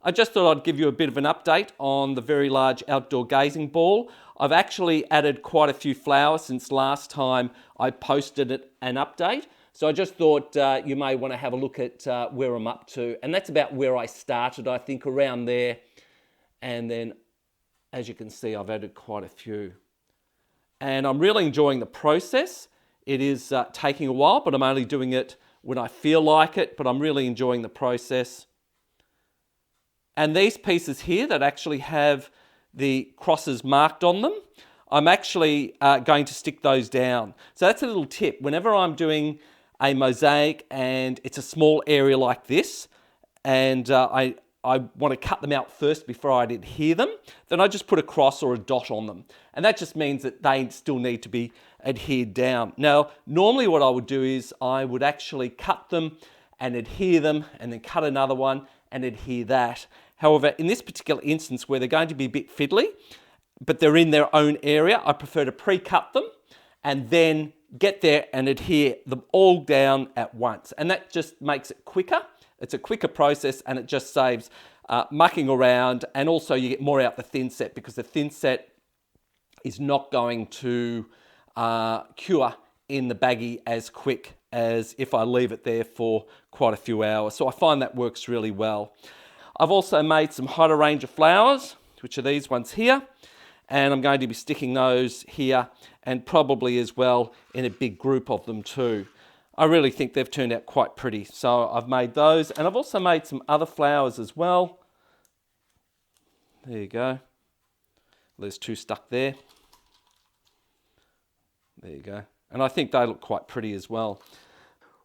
I just thought I'd give you a bit of an update on the very large outdoor gazing ball. I've actually added quite a few flowers since last time I posted an update. So I just thought you may want to have a look at where I'm up to. And that's about where I started, I think, around there. And then, as you can see, I've added quite a few. And I'm really enjoying the process. It is taking a while, but I'm only doing it when I feel like it. But I'm really enjoying the process. And these pieces here that actually have the crosses marked on them, I'm actually going to stick those down. So that's a little tip. Whenever I'm doing a mosaic and it's a small area like this, and I want to cut them out first before I adhere them, then I just put a cross or a dot on them. And that just means that they still need to be adhered down. Now, normally what I would do is I would actually cut them and adhere them and then cut another one and adhere that. However, in this particular instance where they're going to be a bit fiddly, but they're in their own area, I prefer to pre-cut them and then get there and adhere them all down at once. And that just makes it quicker. It's a quicker process and it just saves mucking around, and also you get more out the thin set because the thin set is not going to cure in the baggie as quick as if I leave it there for quite a few hours. So I find that works really well. I've also made some hydrangea flowers, which are these ones here, and I'm going to be sticking those here and probably as well in a big group of them too. I really think they've turned out quite pretty. So I've made those, and I've also made some other flowers as well. There you go. There's two stuck there. There you go. And I think they look quite pretty as well.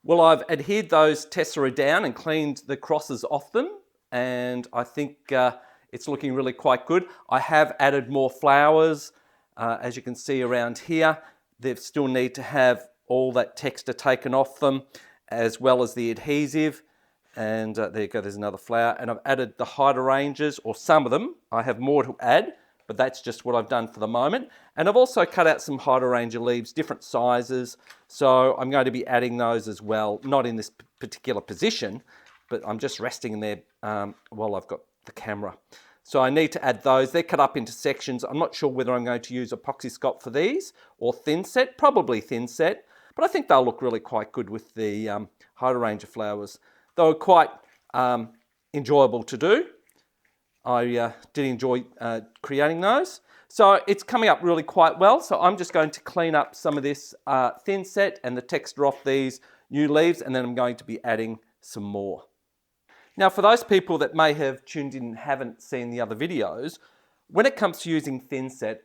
Well, I've adhered those tessera down and cleaned the crosses off them, and I think it's looking really quite good. I have added more flowers, as you can see around here. They still need to have all that texture taken off them, as well as the adhesive. And there you go, there's another flower. And I've added the hydrangeas, or some of them. I have more to add, but that's just what I've done for the moment. And I've also cut out some hydrangea leaves, different sizes. So I'm going to be adding those as well, not in this particular position, but I'm just resting in there while I've got the camera. So I need to add those. They're cut up into sections. I'm not sure whether I'm going to use epoxy scotch for these or thin set, probably thin set, but I think they'll look really quite good with the hydrangea flowers. They were quite enjoyable to do. I did enjoy creating those. So it's coming up really quite well. So I'm just going to clean up some of this thin set and the texture off these new leaves, and then I'm going to be adding some more. Now, for those people that may have tuned in and haven't seen the other videos, when it comes to using thin set,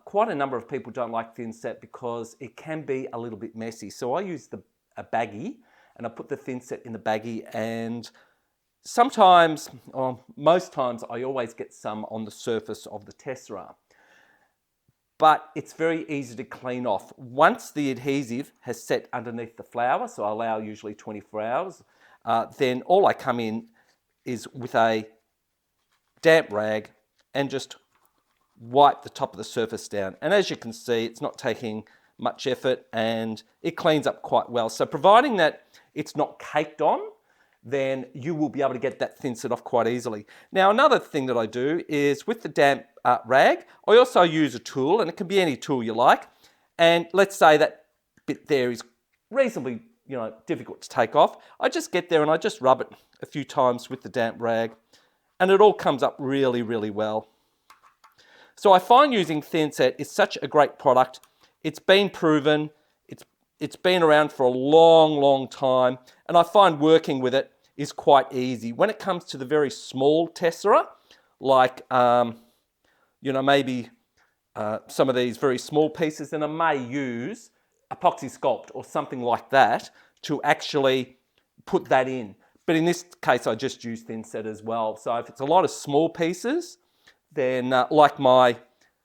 quite a number of people don't like thin set because it can be a little bit messy. So I use a baggie, and I put the thin set in the baggie, and sometimes, or most times, I always get some on the surface of the tessera. But it's very easy to clean off. Once the adhesive has set underneath the flower, so I allow usually 24 hours, then all I come in is with a damp rag and just wipe the top of the surface down. And as you can see, it's not taking much effort and it cleans up quite well. So providing that it's not caked on, then you will be able to get that thin set off quite easily. Now, another thing that I do is with the damp rag, I also use a tool, and it can be any tool you like. And let's say that bit there is reasonably difficult to take off. I just get there and I just rub it a few times with the damp rag, and it all comes up really, really well. So I find using thin set is such a great product. It's been proven, it's been around for a long, long time, and I find working with it is quite easy. When it comes to the very small tessera, like maybe some of these very small pieces, then I may use epoxy sculpt or something like that to actually put that in. But in this case, I just use thin set as well. So if it's a lot of small pieces, then like my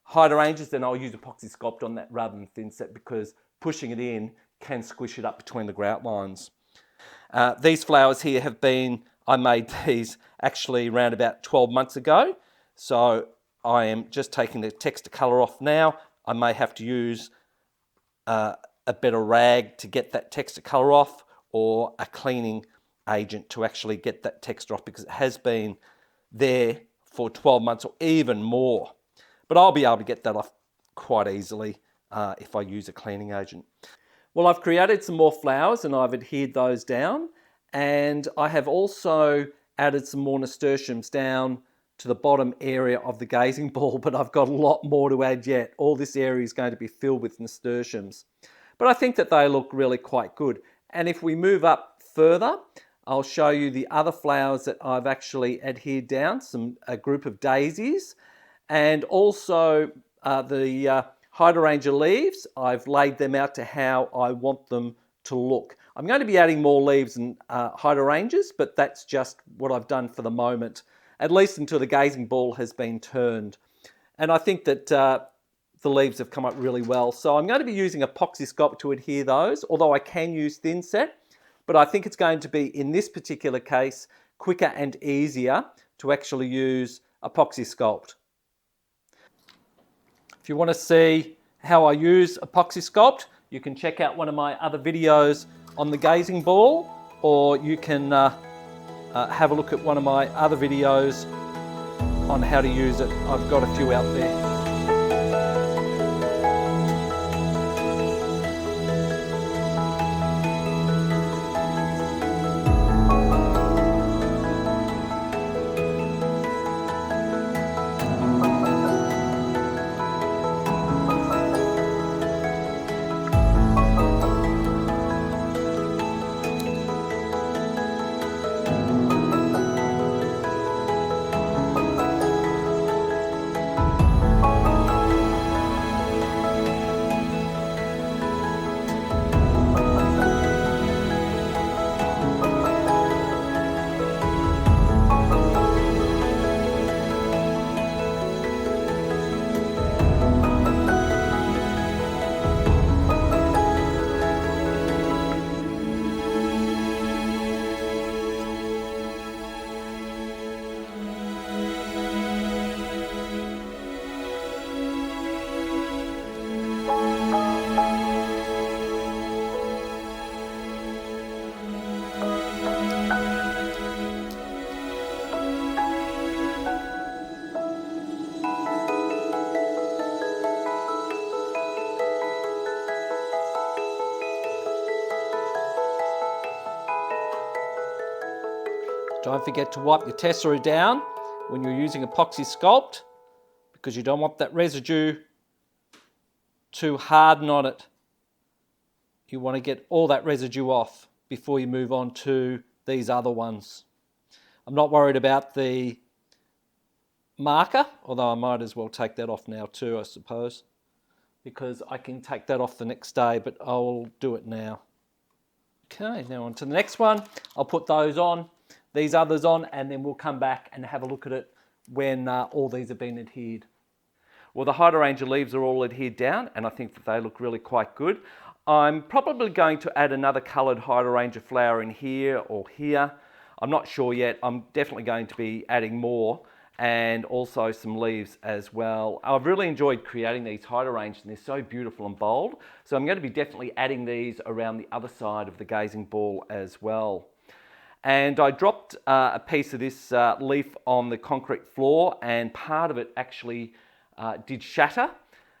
hydrangeas, then I'll use epoxy sculpt on that rather than thin set, because pushing it in can squish it up between the grout lines. These flowers here I made these actually around about 12 months ago. So I am just taking the texture colour off now. I may have to use a better rag to get that texture colour off, or a cleaning agent to actually get that texture off, because it has been there for 12 months or even more. But I'll be able to get that off quite easily if I use a cleaning agent. Well, I've created some more flowers and I've adhered those down, and I have also added some more nasturtiums down to the bottom area of the gazing ball, but I've got a lot more to add yet. All this area is going to be filled with nasturtiums. But I think that they look really quite good. And if we move up further, I'll show you the other flowers that I've actually adhered down, a group of daisies, and also the hydrangea leaves. I've laid them out to how I want them to look. I'm going to be adding more leaves and hydrangeas, but that's just what I've done for the moment, at least until the gazing ball has been turned. And I think that the leaves have come up really well. So I'm going to be using epoxy sculpt to adhere those, although I can use thin set, but I think it's going to be, in this particular case, quicker and easier to actually use epoxy sculpt. If you want to see how I use epoxy sculpt, you can check out one of my other videos on the gazing ball, or you can have a look at one of my other videos on how to use it. I've got a few out there. Don't forget to wipe your tessera down when you're using epoxy sculpt, because you don't want that residue to harden on it. You want to get all that residue off before you move on to these other ones. I'm not worried about the marker, although I might as well take that off now too, I suppose, because I can take that off the next day, but I'll do it now. Okay, now on to the next one. I'll put those on, these others on, and then we'll come back and have a look at it when all these have been adhered. Well, the hydrangea leaves are all adhered down, and I think that they look really quite good. I'm probably going to add another coloured hydrangea flower in here or here. I'm not sure yet. I'm definitely going to be adding more, and also some leaves as well. I've really enjoyed creating these hydrangeas, and they're so beautiful and bold. So I'm going to be definitely adding these around the other side of the gazing ball as well. And I dropped a piece of this leaf on the concrete floor, and part of it actually did shatter.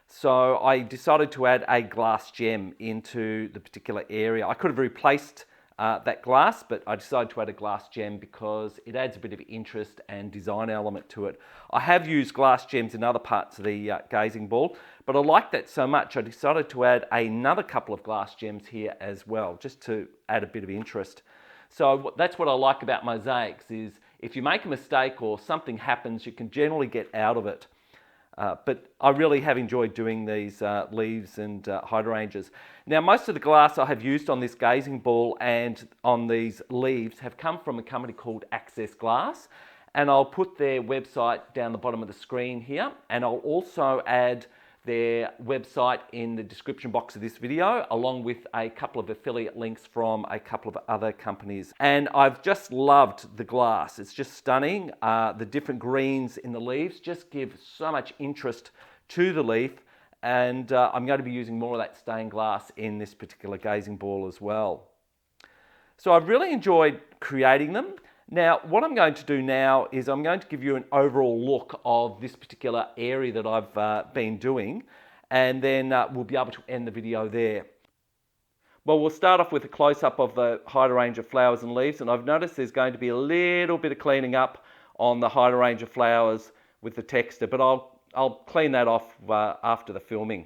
So I decided to add a glass gem into the particular area. I could have replaced that glass, but I decided to add a glass gem because it adds a bit of interest and design element to it. I have used glass gems in other parts of the gazing ball, but I like that so much I decided to add another couple of glass gems here as well, just to add a bit of interest. So that's what I like about mosaics, is if you make a mistake or something happens, you can generally get out of it. But I really have enjoyed doing these leaves and hydrangeas. Now, most of the glass I have used on this gazing ball and on these leaves have come from a company called Access Glass, and I'll put their website down the bottom of the screen here, and I'll also add their website in the description box of this video, along with a couple of affiliate links from a couple of other companies. And I've just loved the glass. It's just stunning. The different greens in the leaves just give so much interest to the leaf, and I'm going to be using more of that stained glass in this particular gazing ball as well. So I've really enjoyed creating them. Now, what I'm going to do now is I'm going to give you an overall look of this particular area that I've been doing, and then we'll be able to end the video there. Well, we'll start off with a close-up of the hydrangea flowers and leaves, and I've noticed there's going to be a little bit of cleaning up on the hydrangea flowers with the texture, but I'll clean that off after the filming.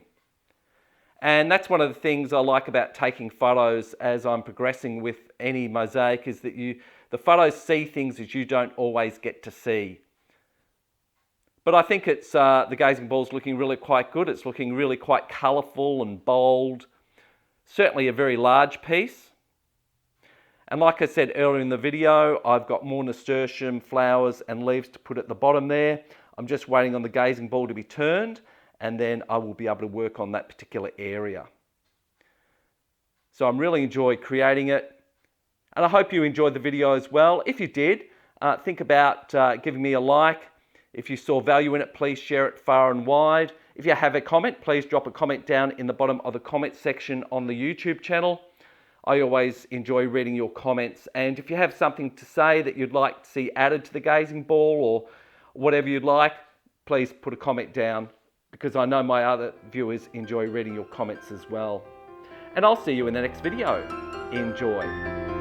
And that's one of the things I like about taking photos as I'm progressing with any mosaic, is that the photos see things that you don't always get to see. But I think it's the gazing ball's looking really quite good. It's looking really quite colourful and bold. Certainly a very large piece. And like I said earlier in the video, I've got more nasturtium flowers and leaves to put at the bottom there. I'm just waiting on the gazing ball to be turned, and then I will be able to work on that particular area. So I'm really enjoying creating it, and I hope you enjoyed the video as well. If you did, think about giving me a like. If you saw value in it, please share it far and wide. If you have a comment, please drop a comment down in the bottom of the comment section on the YouTube channel. I always enjoy reading your comments, and if you have something to say that you'd like to see added to the gazing ball or whatever you'd like, please put a comment down, because I know my other viewers enjoy reading your comments as well. And I'll see you in the next video. Enjoy.